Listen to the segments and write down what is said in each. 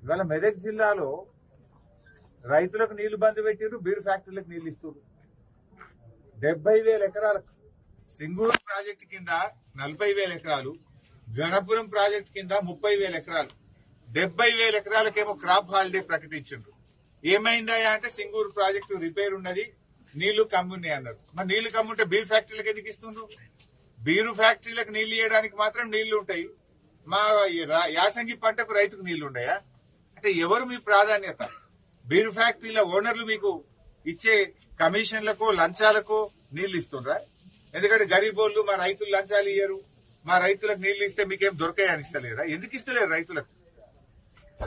ఇవాళ మెదక్ జిల్లాలో రైతులకు నీళ్లు బంద్ పెట్టిరు, బీరు ఫ్యాక్టరీలకు నీళ్లు ఇస్తున్నారు. 70,000 ఎకరాలకు సింగూరు ప్రాజెక్టు కింద 40,000 ఎకరాలు, గణపురం ప్రాజెక్టు కింద 30,000 ఎకరాలు, 70,000 ఎకరాలకేమో క్రాప్ హాలిడే ప్రకటించారు. ఏమైందా అంటే సింగూరు ప్రాజెక్టు రిపేర్ ఉన్నది, నీళ్లు కమ్మున్నాయి అన్నారు. మరి నీళ్లు కమ్ముంటే బీరు ఫ్యాక్టరీలకు ఎందుకు ఇస్తున్నారు? బీరు ఫ్యాక్టరీలకు నీళ్లు ఇవ్వడానికి మాత్రం నీళ్లు ఉంటాయి, మా యాసంగి పంటకు రైతుకు నీళ్లు ఉన్నాయా? అంటే ఎవరు మీ ప్రాధాన్యత? బీరు ఫ్యాక్టరీల ఓనర్లు మీకు ఇచ్చే కమిషన్లకు లంచాలకు నీళ్లు ఇస్తుండ్రా? ఎందుకంటే గరీబోళ్లు మా రైతులు లంచాలు ఇయ్యరు, మా రైతులకు నీళ్లు ఇస్తే మీకేం దొరకాయని ఇస్తలేరా? ఎందుకు ఇస్తలేరు రైతులకు?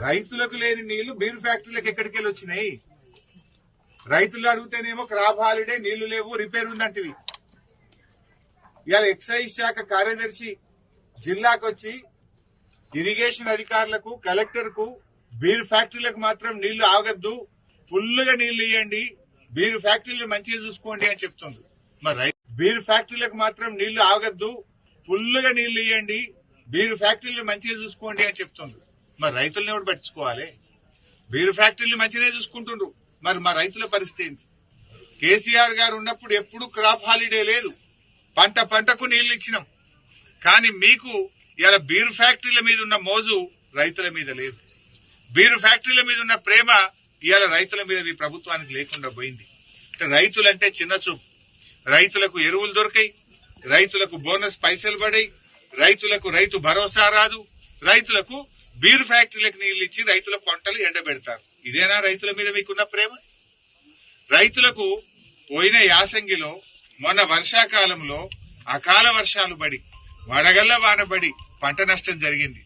రైతులకు లేని నీళ్లు బీరు ఫ్యాక్టరీలకు ఎక్కడికి వెళ్ళి వచ్చినాయి? రైతులు అడిగితేనేమో క్రాప్ హాలిడే, నీళ్లు లేవు, రిపేర్ ఉందంటివి. ఇవాళ ఎక్సైజ్ శాఖ కార్యదర్శి జిల్లాకు వచ్చి ఇరిగేషన్ అధికారులకు, కలెక్టర్ కు బీరు ఫ్యాక్టరీలకు మాత్రం నీళ్లు ఆగద్దు, ఫుల్ గా నీళ్లు ఇవ్వండి, బీరు ఫ్యాక్టరీలు మంచిగా చూసుకోండి అని చెప్తుంది. మరి బీరు ఫ్యాక్టరీలకు మాత్రం నీళ్లు ఆగద్దు, ఫుల్ గా నీళ్లు ఇవ్వండి, బీరు ఫ్యాక్టరీలు మంచిగా చూసుకోండి అని చెప్తుంది. మరి రైతులను ఎవరు పట్టించుకోవాలి? బీరు ఫ్యాక్టరీలు మంచిగా చూసుకుంటుండ్రు, మరి మా రైతుల పరిస్థితి ఏంటి? కేసీఆర్ గారు ఉన్నప్పుడు ఎప్పుడు క్రాప్ హాలిడే లేదు, పంటకు నీళ్లు ఇచ్చినాం. కానీ మీకు ఇలా బీరు ఫ్యాక్టరీల మీద ఉన్న మోజు రైతుల మీద లేదు, బీరు ఫ్యాక్టరీల మీద ఉన్న ప్రేమ ఇవాళ రైతుల మీద మీ ప్రభుత్వానికి లేకుండా పోయింది. రైతులంటే చిన్న చూపు. రైతులకు ఎరువులు దొరికాయి, రైతులకు బోనస్ పైసలు పడాయి, రైతులకు రైతు భరోసా రాదు, రైతులకు బీరు ఫ్యాక్టరీలకు నీళ్లు ఇచ్చి రైతుల పంటలు ఎండబెడతారు. ఇదేనా రైతుల మీద మీకున్న ప్రేమ? రైతులకు పోయిన యాసంగిలో, మొన్న వర్షాకాలంలో అకాల వర్షాలు పడి, వడగళ్ల వానబడి పంట నష్టం జరిగింది.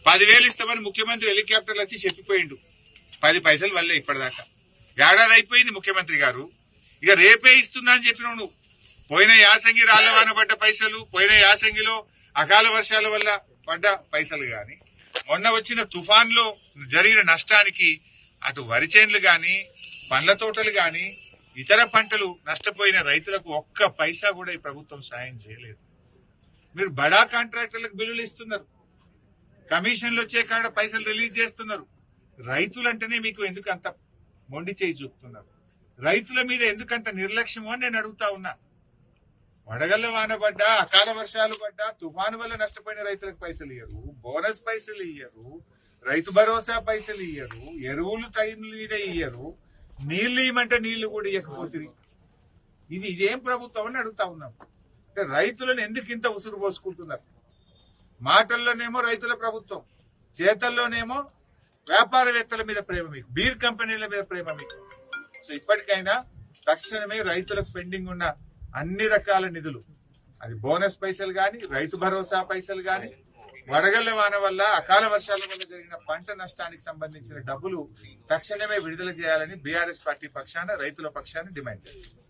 10,000 ఇస్తామని ముఖ్యమంత్రి హెలికాప్టర్లు వచ్చి చెప్పిపోయిండు, 10 పైసలు వల్లే ఇప్పటిదాకా. ఏడాది అయిపోయింది ముఖ్యమంత్రి గారు, ఇక రేపే ఇస్తున్నా అని చెప్పినావు నువ్వు. పోయిన యాసంగి రాళ్ల వాన పడ్డ పైసలు, పోయిన యాసంగిలో అకాల వర్షాల వల్ల పడ్డ పైసలు గాని, మొన్న వచ్చిన తుఫాన్లో జరిగిన నష్టానికి అటు వరి చేన్లు గాని, పండ్ల తోటలు గాని, ఇతర పంటలు నష్టపోయిన రైతులకు ఒక్క పైసా కూడా ఈ ప్రభుత్వం సాయం చేయలేదు. మీరు బడా కాంట్రాక్టర్లకు బిల్లులు ఇస్తున్నారు, కమిషన్లు వచ్చే కాడ పైసలు రిలీజ్ చేస్తున్నారు. రైతులంటేనే మీకు ఎందుకు అంత మొండి చేయి చూపుతున్నారు? రైతుల మీద ఎందుకంత నిర్లక్ష్యమో అని నేను అడుగుతా ఉన్నా. వడగళ్ల వాన పడ్డా, అకాల వర్షాలు పడ్డా, తుఫాను వల్ల నష్టపోయిన రైతులకు పైసలు ఇయ్యరు, బోనస్ పైసలు ఇయ్యరు, రైతు భరోసా పైసలు ఇయ్యరు, ఎరువులు టైం మీద ఇయ్యరు, నీళ్లు ఇవ్వమంటే నీళ్లు కూడా ఇవ్వకపోతుంది. ఇదేం ప్రభుత్వం అని అడుగుతా ఉన్నాం. రైతులను ఎందుకు ఇంత ఉసురు పోసుకుంటున్నారు? మాటల్లోనేమో రైతుల ప్రభుత్వం, చేతల్లోనేమో వ్యాపారవేత్తల మీద ప్రేమ మీకు, బీర్ కంపెనీల మీద ప్రేమ మీకు. సో ఇప్పటికైనా తక్షణమే రైతులకు పెండింగ్ ఉన్న అన్ని రకాల నిధులు, అది బోనస్ పైసలు గాని, రైతు భరోసా పైసలు గాని, వడగళ్ల వాన వల్ల, అకాల వర్షాల వల్ల జరిగిన పంట నష్టానికి సంబంధించిన డబ్బులు తక్షణమే విడుదల చేయాలని బీఆర్ఎస్ పార్టీ పక్షాన, రైతుల పక్షాన డిమాండ్ చేస్తుంది.